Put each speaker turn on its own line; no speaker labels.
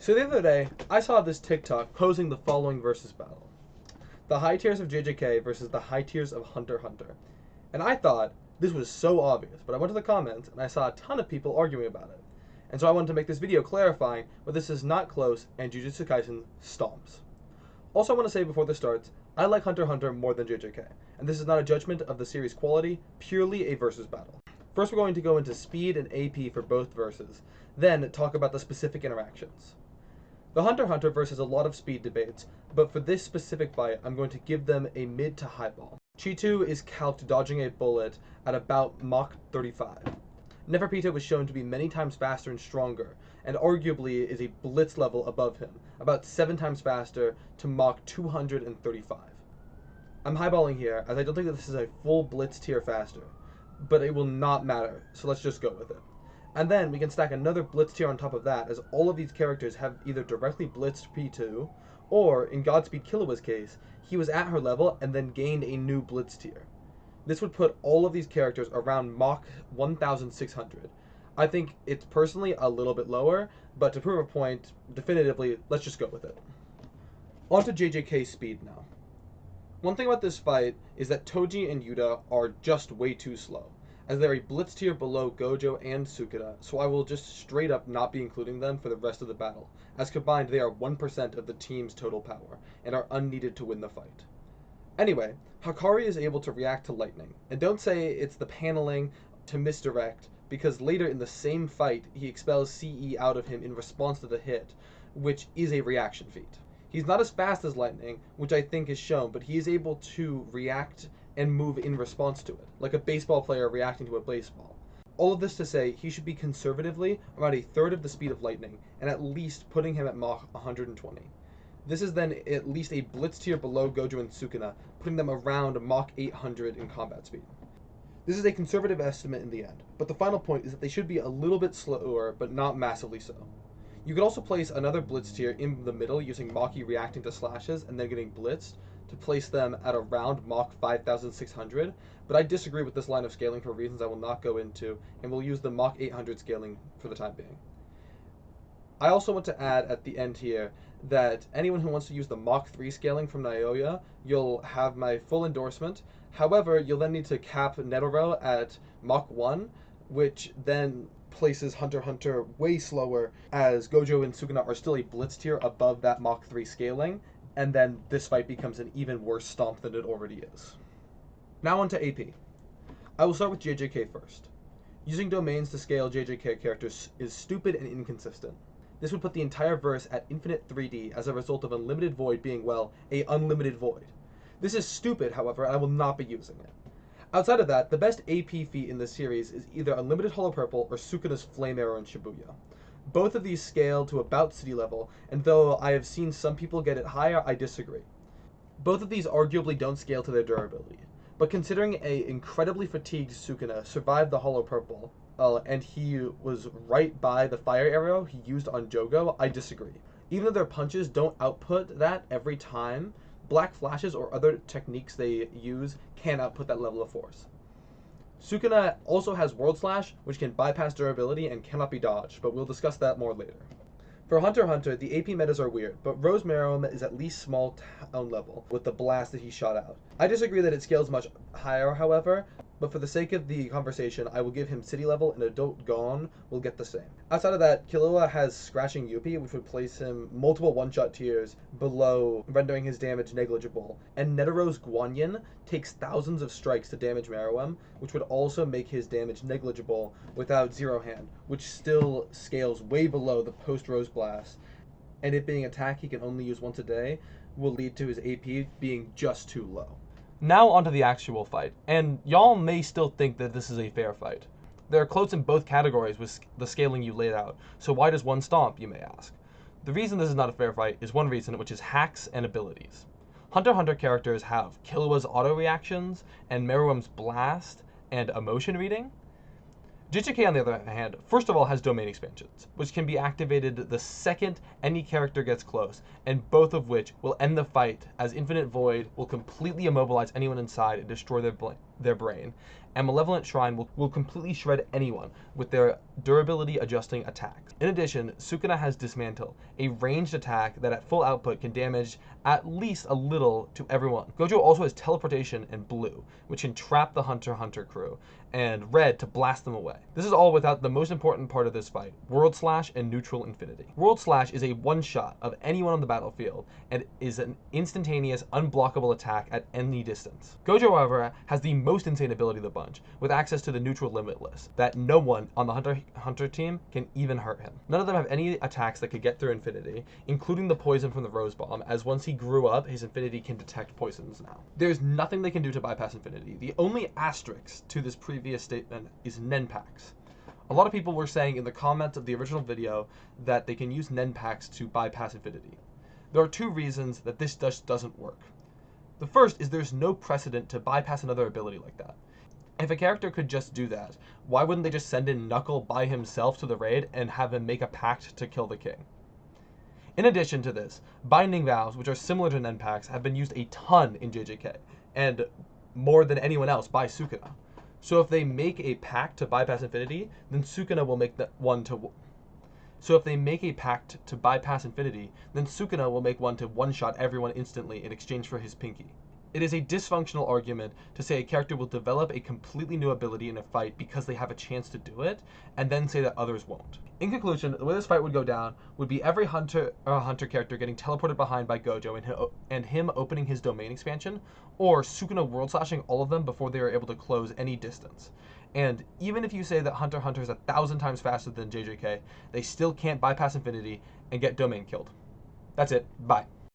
So the other day, I saw this TikTok posing the following versus battle. The high tiers of JJK versus the high tiers of Hunter x Hunter. And I thought this was so obvious, but I went to the comments and I saw a ton of people arguing about it. And so I wanted to make this video clarifying why this is not close and Jujutsu Kaisen stomps. Also, I want to say before this starts, I like Hunter x Hunter more than JJK, and this is not a judgment of the series' quality, purely a versus battle. First, we're going to go into speed and AP for both verses, then talk about the specific interactions. The Hunter x Hunter versus a lot of speed debates, but for this specific fight, I'm going to give them a mid to high ball. Chitu is calced dodging a bullet at about Mach 35. Neferpita was shown to be many times faster and stronger, and arguably is a blitz level above him, about 7 times faster to Mach 235. I'm highballing here, as I don't think that this is a full blitz tier faster, but it will not matter, so let's just go with it. And then we can stack another blitz tier on top of that, as all of these characters have either directly blitzed P2, or in Godspeed Killua's case, he was at her level and then gained a new blitz tier. This would put all of these characters around Mach 1600. I think it's personally a little bit lower, but to prove a point definitively, let's just go with it. On to JJK speed now. One thing about this fight is that Toji and Yuta are just way too slow, as they're a blitz tier below Gojo and Sukuna, so I will just straight up not be including them for the rest of the battle, as combined they are 1% of the team's total power, and are unneeded to win the fight. Anyway, Hakari is able to react to lightning, and don't say it's the paneling to misdirect, because later in the same fight, he expels CE out of him in response to the hit, which is a reaction feat. He's not as fast as lightning, which I think is shown, but he is able to react and move in response to it, like a baseball player reacting to a baseball. All of this to say, he should be conservatively around a third of the speed of lightning, and at least putting him at Mach 120. This is then at least a blitz tier below Gojo and Sukuna, putting them around Mach 800 in combat speed. This is a conservative estimate in the end, but the final point is that they should be a little bit slower, but not massively so. You could also place another blitz tier in the middle using Maki reacting to slashes and then getting blitzed to place them at around Mach 5600, but I disagree with this line of scaling for reasons I will not go into, and will use the Mach 800 scaling for the time being. I also want to add at the end here that anyone who wants to use the Mach 3 scaling from Naoya, you'll have my full endorsement. However, you'll then need to cap Netero at Mach 1, which then places Hunter x Hunter way slower, as Gojo and Sukuna are still a blitz tier above that Mach 3 scaling, and then this fight becomes an even worse stomp than it already is. Now on to AP. I will start with JJK first. Using domains to scale JJK characters is stupid and inconsistent. This would put the entire verse at infinite 3D as a result of unlimited void being, well, a unlimited void. This is stupid, however, and I will not be using it. Outside of that, the best AP feat in this series is either Unlimited Hollow Purple or Sukuna's Flame Arrow in Shibuya. Both of these scale to about city level, and though I have seen some people get it higher, I disagree. Both of these arguably don't scale to their durability, but considering a incredibly fatigued Sukuna survived the Hollow Purple, and he was right by the fire arrow he used on Jogo, I disagree. Even though their punches don't output that every time, black flashes or other techniques they use can output that level of force. Sukuna also has World Slash, which can bypass durability and cannot be dodged, but we'll discuss that more later. For Hunter x Hunter, the AP metas are weird, but Rose Meruem is at least small town level with the blast that he shot out. I disagree that it scales much higher, however, but for the sake of the conversation, I will give him city level, and Adult Gon will get the same. Outside of that, Killua has Scratching Yuppie, which would place him multiple one-shot tiers below, rendering his damage negligible. And Netero's Guanyin takes thousands of strikes to damage Meruem, which would also make his damage negligible without Zero Hand, which still scales way below the post-Rose Blast. And it being attack he can only use once a day will lead to his AP being just too low. Now onto the actual fight, and y'all may still think that this is a fair fight. They're close in both categories with the scaling you laid out, so why does one stomp, you may ask? The reason this is not a fair fight is one reason, which is hacks and abilities. Hunter x Hunter characters have Killua's auto reactions, and Meruem's blast, and emotion reading. JJK, on the other hand, first of all has domain expansions, which can be activated the second any character gets close, and both of which will end the fight, as Infinite Void will completely immobilize anyone inside and destroy their brain, and Malevolent Shrine will completely shred anyone with their durability adjusting attacks. In addition, Sukuna has Dismantle, a ranged attack that at full output can damage at least a little to everyone. Gojo also has Teleportation and Blue, which can trap the Hunter x Hunter crew, and Red to blast them away. This is all without the most important part of this fight, World Slash and Neutral Infinity. World Slash is a one-shot of anyone on the battlefield and is an instantaneous, unblockable attack at any distance. Gojo, however, has the most insane ability of the bunch, with access to the Neutral Limitless, that no one on the Hunter x Hunter team can even hurt him. None of them have any attacks that could get through Infinity, including the poison from the Rose Bomb, as once he grew up, his Infinity can detect poisons now. There's nothing they can do to bypass Infinity. The only asterisk to this previous statement is Nenpacks. A lot of people were saying in the comments of the original video that they can use Nenpacks to bypass Infinity. There are two reasons that this just doesn't work. The first is there's no precedent to bypass another ability like that. If a character could just do that, why wouldn't they just send in Knuckle by himself to the raid and have him make a pact to kill the king? In addition to this, Binding Vows, which are similar to Nenpacks, have been used a ton in JJK, and more than anyone else by Sukuna. So if they make a pact to bypass Infinity, then Sukuna will make one to one-shot everyone instantly in exchange for his pinky. It is a dysfunctional argument to say a character will develop a completely new ability in a fight because they have a chance to do it, and then say that others won't. In conclusion, the way this fight would go down would be every Hunter character getting teleported behind by Gojo and him opening his domain expansion, or Sukuna world slashing all of them before they are able to close any distance. And even if you say that Hunter x Hunter is 1,000 times faster than JJK, they still can't bypass Infinity and get domain killed. That's it. Bye.